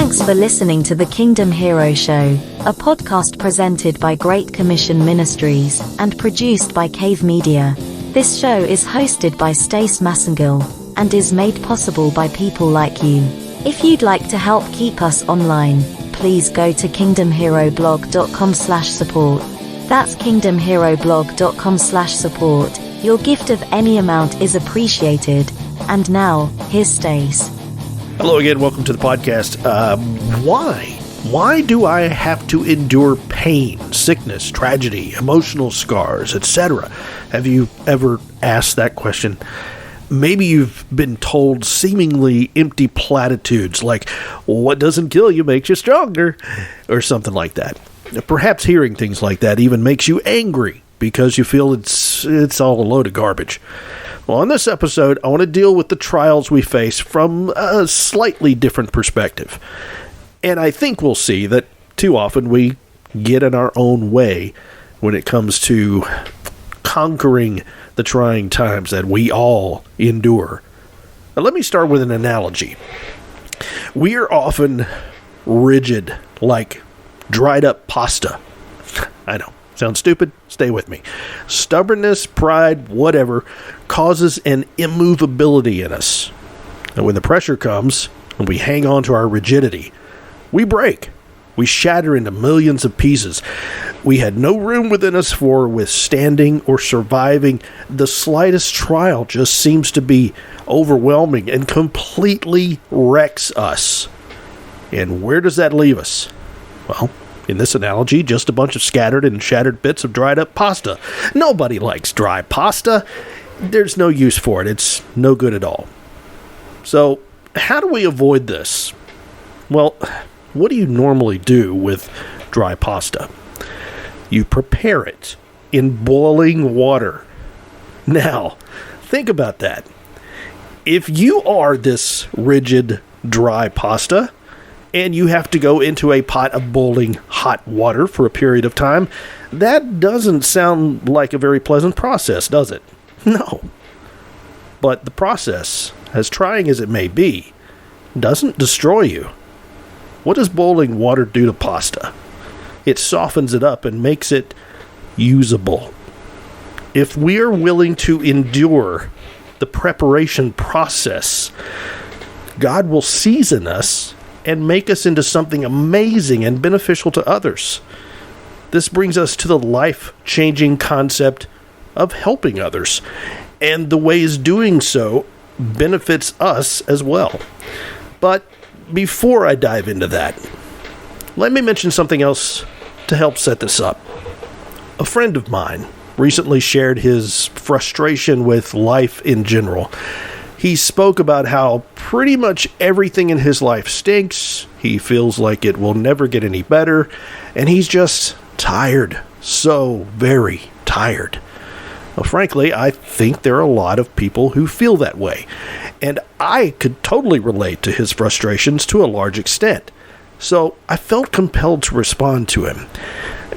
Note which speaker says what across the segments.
Speaker 1: Thanks for listening to the Kingdom Hero Show, a podcast presented by Great Commission Ministries and produced by Cave Media. This show is hosted by Stace Massengill and is made possible by people like you. If you'd like to help keep us online, please go to kingdomheroblog.com/support. That's kingdomheroblog.com/support. Your gift of any amount is appreciated. And now, here's Stace.
Speaker 2: Hello again, welcome to the podcast. Why do I have to endure pain, sickness, tragedy, emotional scars, etc.? Have you ever asked that question? Maybe you've been told seemingly empty platitudes like, what doesn't kill you makes you stronger, or something like that. Perhaps hearing things like that even makes you angry because you feel it's all a load of garbage. Well, on this episode, I want to deal with the trials we face from a slightly different perspective. And I think we'll see that too often we get in our own way when it comes to conquering the trying times that we all endure. Now, let me start with an analogy. We are often rigid, like dried up pasta. I know. Sounds stupid? Stay with me. Stubbornness, pride, whatever, causes an immovability in us. And when the pressure comes, and we hang on to our rigidity, we break. We shatter into millions of pieces. We had no room within us for withstanding or surviving. The slightest trial just seems to be overwhelming and completely wrecks us. And where does that leave us? Well, in this analogy, just a bunch of scattered and shattered bits of dried up pasta. Nobody likes dry pasta. There's no use for it. It's no good at all. So, how do we avoid this? Well, what do you normally do with dry pasta? You prepare it in boiling water. Now, think about that. If you are this rigid, dry pasta, and you have to go into a pot of boiling hot water for a period of time, that doesn't sound like a very pleasant process, does it? No. But the process, as trying as it may be, doesn't destroy you. What does boiling water do to pasta? It softens it up and makes it usable. If we are willing to endure the preparation process, God will season us and make us into something amazing and beneficial to others. This brings us to the life-changing concept of helping others, and the ways doing so benefits us as well. But before I dive into that, let me mention something else to help set this up. A friend of mine recently shared his frustration with life in general. He spoke about how pretty much everything in his life stinks, he feels like it will never get any better, and he's just tired. So very tired. Well, frankly, I think there are a lot of people who feel that way, and I could totally relate to his frustrations to a large extent. So I felt compelled to respond to him.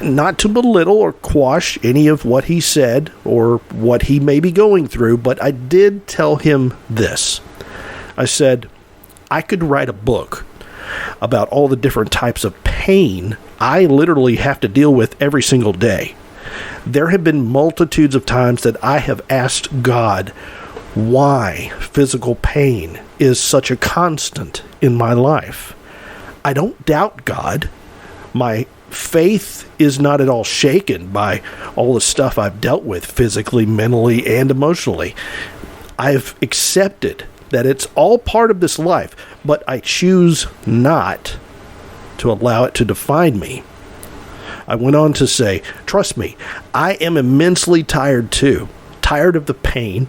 Speaker 2: Not to belittle or quash any of what he said or what he may be going through, but I did tell him this. I said, I could write a book about all the different types of pain I literally have to deal with every single day. There have been multitudes of times that I have asked God why physical pain is such a constant in my life. I don't doubt God. My faith is not at all shaken by all the stuff I've dealt with physically, mentally, and emotionally. I've accepted that it's all part of this life, but I choose not to allow it to define me. I went on to say, trust me, I am immensely tired too. Tired of the pain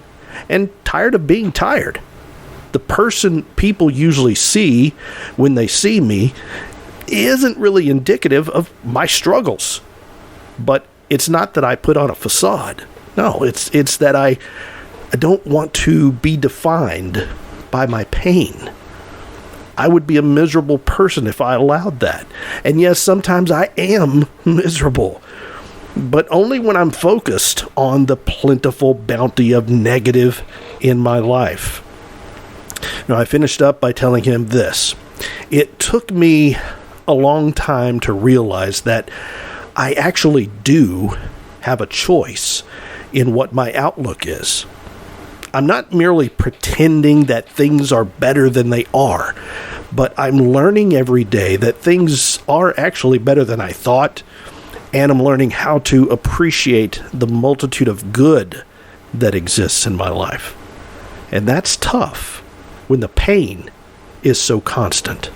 Speaker 2: and tired of being tired. The person people usually see when they see me isn't really indicative of my struggles. But it's not that I put on a facade. No, it's that I don't want to be defined by my pain. I would be a miserable person if I allowed that. And yes, sometimes I am miserable. But only when I'm focused on the plentiful bounty of negative in my life. Now, I finished up by telling him this. it took me a long time to realize that I actually do have a choice in what my outlook is. I'm not merely pretending that things are better than they are, but I'm learning every day that things are actually better than I thought, and I'm learning how to appreciate the multitude of good that exists in my life. And that's tough when the pain is so constant.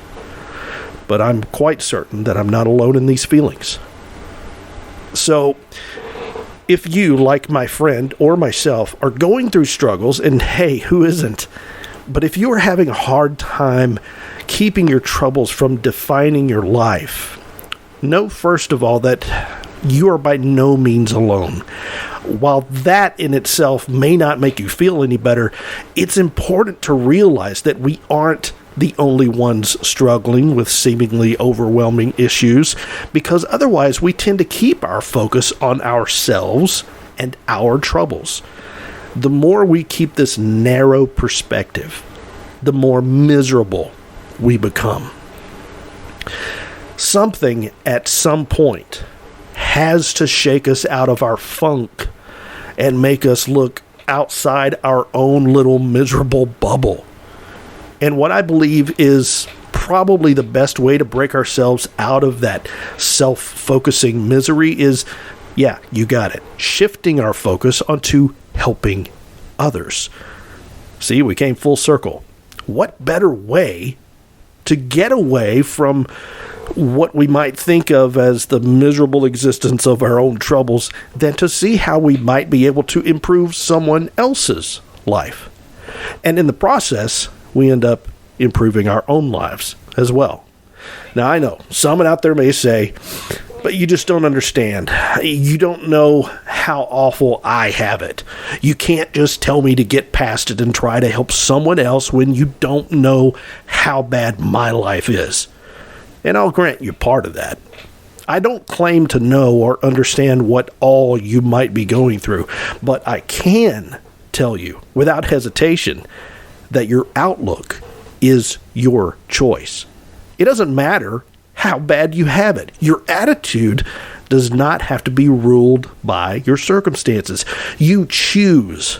Speaker 2: But I'm quite certain that I'm not alone in these feelings. So, if you, like my friend or myself, are going through struggles, and hey, who isn't? But if you are having a hard time keeping your troubles from defining your life, know first of all that you are by no means alone. While that in itself may not make you feel any better, it's important to realize that we aren't the only ones struggling with seemingly overwhelming issues, because otherwise we tend to keep our focus on ourselves and our troubles. The more we keep this narrow perspective, the more miserable we become. Something at some point has to shake us out of our funk and make us look outside our own little miserable bubble. And what I believe is probably the best way to break ourselves out of that self-focusing misery is, yeah, you got it, shifting our focus onto helping others. See, we came full circle. What better way to get away from what we might think of as the miserable existence of our own troubles than to see how we might be able to improve someone else's life? And in the process, we end up improving our own lives as well. Now, I know someone out there may say, but you just don't understand. You don't know how awful I have it. You can't just tell me to get past it and try to help someone else when you don't know how bad my life is. And I'll grant you part of that. I don't claim to know or understand what all you might be going through, but I can tell you without hesitation that your outlook is your choice. It doesn't matter how bad you have it. Your attitude does not have to be ruled by your circumstances. You choose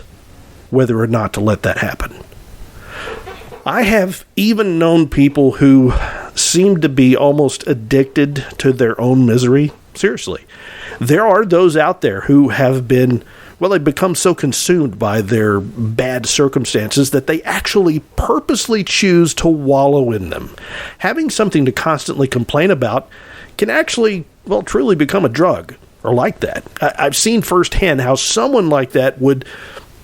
Speaker 2: whether or not to let that happen. I have even known people who seem to be almost addicted to their own misery. Seriously. There are those out there who have been, they've become so consumed by their bad circumstances that they actually purposely choose to wallow in them. Having something to constantly complain about can actually, truly become a drug, or like that. I've seen firsthand how someone like that would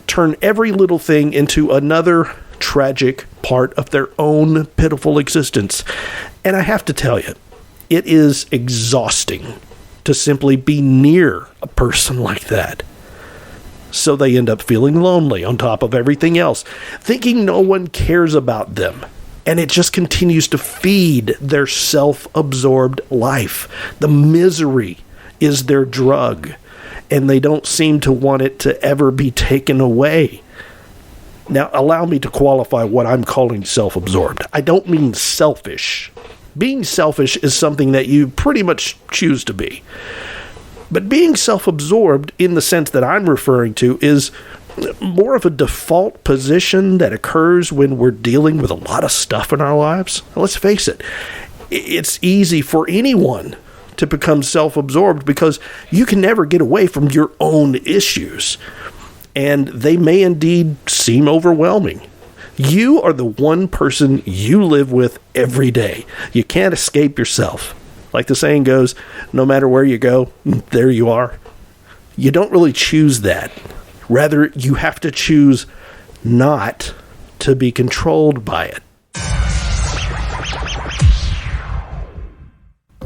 Speaker 2: turn every little thing into another tragic part of their own pitiful existence. And I have to tell you, it is exhausting to simply be near a person like that. So they end up feeling lonely on top of everything else, thinking no one cares about them. And it just continues to feed their self-absorbed life. The misery is their drug, and they don't seem to want it to ever be taken away. Now, allow me to qualify what I'm calling self-absorbed. I don't mean selfish. Being selfish is something that you pretty much choose to be. But being self-absorbed in the sense that I'm referring to is more of a default position that occurs when we're dealing with a lot of stuff in our lives. Let's face it, it's easy for anyone to become self-absorbed because you can never get away from your own issues. And they may indeed seem overwhelming. You are the one person you live with every day. You can't escape yourself. Like the saying goes, no matter where you go, there you are. You don't really choose that. Rather, you have to choose not to be controlled by it.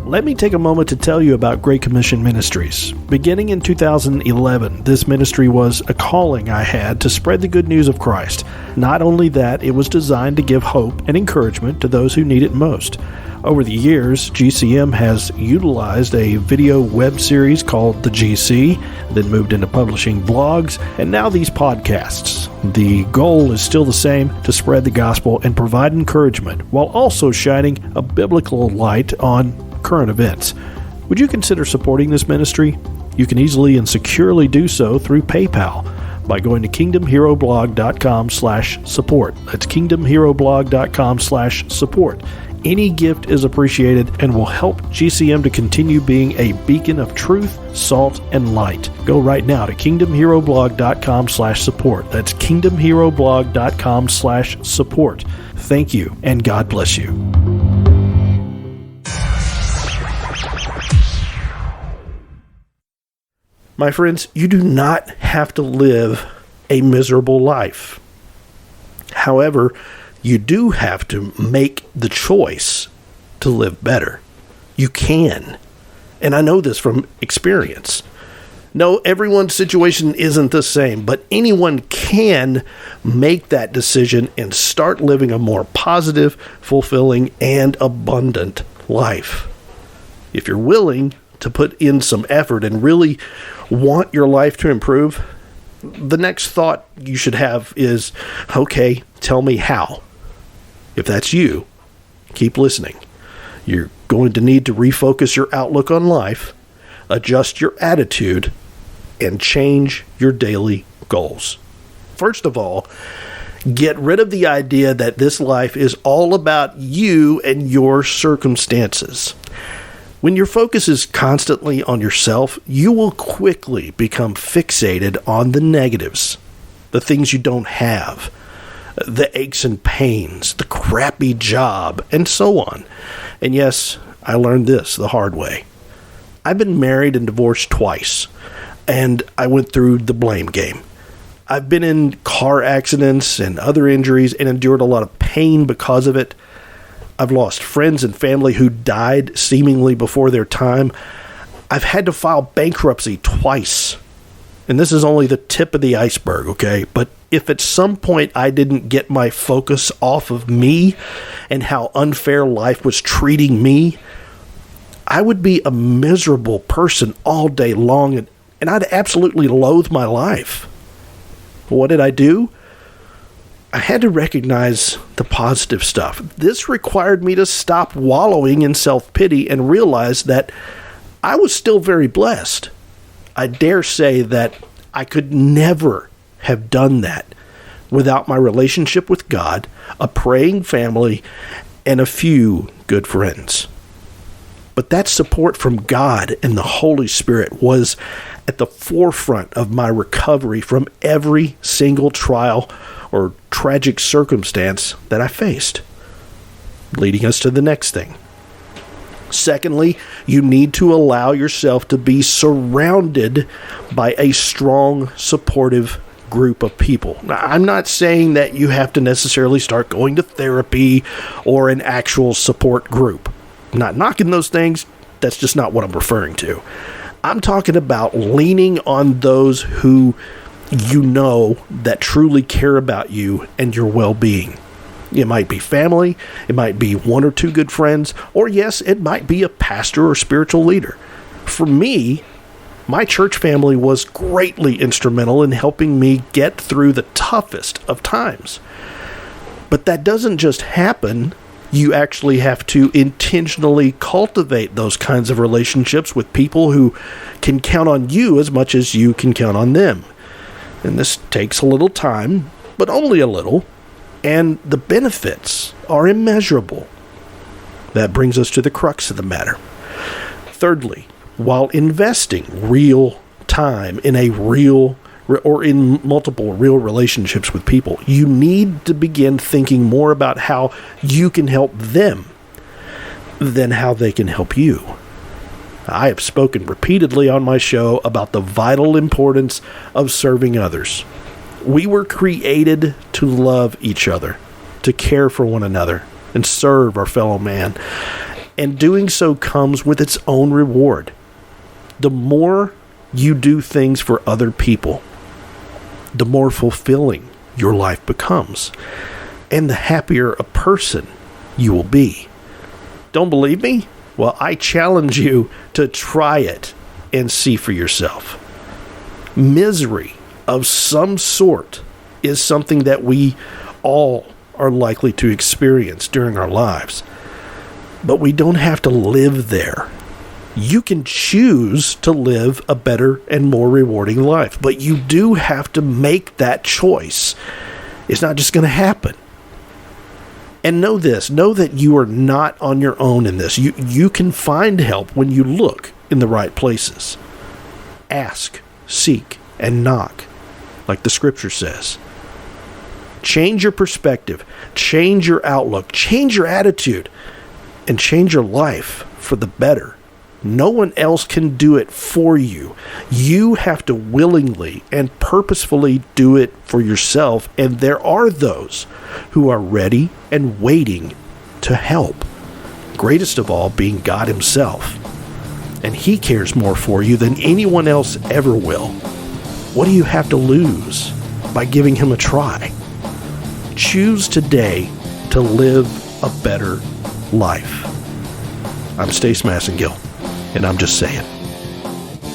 Speaker 2: Let me take a moment to tell you about Great Commission Ministries. Beginning in 2011, this ministry was a calling I had to spread the good news of Christ. Not only that, it was designed to give hope and encouragement to those who need it most. Over the years, GCM has utilized a video web series called The GC, then moved into publishing blogs, and now these podcasts. The goal is still the same, to spread the gospel and provide encouragement, while also shining a biblical light on current events. Would you consider supporting this ministry? You can easily and securely do so through PayPal by going to kingdomheroblog.com/support. That's kingdomheroblog.com/support. Any gift is appreciated and will help GCM to continue being a beacon of truth, salt, and light. Go right now to kingdomheroblog.com/support. That's kingdomheroblog.com/support. Thank you, and God bless you. My friends, you do not have to live a miserable life. However, you do have to make the choice to live better. You can. And I know this from experience. No, everyone's situation isn't the same, but anyone can make that decision and start living a more positive, fulfilling, and abundant life. If you're willing to put in some effort and really want your life to improve, the next thought you should have is, okay, tell me how. If that's you, keep listening. You're going to need to refocus your outlook on life, adjust your attitude, and change your daily goals. First of all, get rid of the idea that this life is all about you and your circumstances. When your focus is constantly on yourself, you will quickly become fixated on the negatives, the things you don't have, the aches and pains, the crappy job, and so on. And yes, I learned this the hard way. I've been married and divorced twice, and I went through the blame game. I've been in car accidents and other injuries and endured a lot of pain because of it. I've lost friends and family who died seemingly before their time. I've had to file bankruptcy twice. And this is only the tip of the iceberg, okay? But if at some point I didn't get my focus off of me and how unfair life was treating me, I would be a miserable person all day long, and I'd absolutely loathe my life. What did I do? I had to recognize the positive stuff. This required me to stop wallowing in self-pity and realize that I was still very blessed. I dare say that I could never have done that without my relationship with God, a praying family, and a few good friends. But that support from God and the Holy Spirit was at the forefront of my recovery from every single trial or tragic circumstance that I faced. Leading us to the next thing. Secondly, you need to allow yourself to be surrounded by a strong, supportive group of people. Now, I'm not saying that you have to necessarily start going to therapy or an actual support group. I'm not knocking those things. That's just not what I'm referring to. I'm talking about leaning on those who you know that truly care about you and your well-being. It might be family, it might be one or two good friends, or yes, it might be a pastor or spiritual leader. For me, my church family was greatly instrumental in helping me get through the toughest of times. But that doesn't just happen. You actually have to intentionally cultivate those kinds of relationships with people who can count on you as much as you can count on them. And this takes a little time, but only a little, and the benefits are immeasurable. That brings us to the crux of the matter. Thirdly, while investing real time in a real or in multiple real relationships with people, you need to begin thinking more about how you can help them than how they can help you. I have spoken repeatedly on my show about the vital importance of serving others. We were created to love each other, to care for one another, and serve our fellow man. And doing so comes with its own reward. The more you do things for other people, the more fulfilling your life becomes, and the happier a person you will be. Don't believe me? Well, I challenge you to try it and see for yourself. Misery of some sort is something that we all are likely to experience during our lives. But we don't have to live there. You can choose to live a better and more rewarding life, but you do have to make that choice. It's not just going to happen. And know this, know that you are not on your own in this. You can find help when you look in the right places. Ask, seek, and knock, like the scripture says. Change your perspective, change your outlook, change your attitude, and change your life for the better. No one else can do it for you. You have to willingly and purposefully do it for yourself, and there are those who are ready and waiting to help. Greatest of all being God himself. And he cares more for you than anyone else ever will. What do you have to lose by giving him a try? Choose today to live a better life. I'm Stace Massengill, and I'm just saying.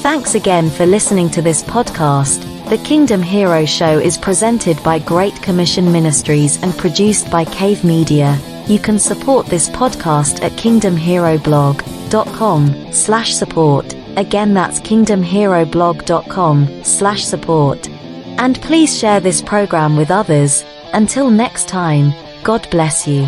Speaker 1: Thanks again for listening to this podcast. The Kingdom Hero Show is presented by Great Commission Ministries and produced by Cave Media. You can support this podcast at kingdomheroblog.com/support. Again, that's kingdomheroblog.com/support. And please share this program with others. Until next time, God bless you.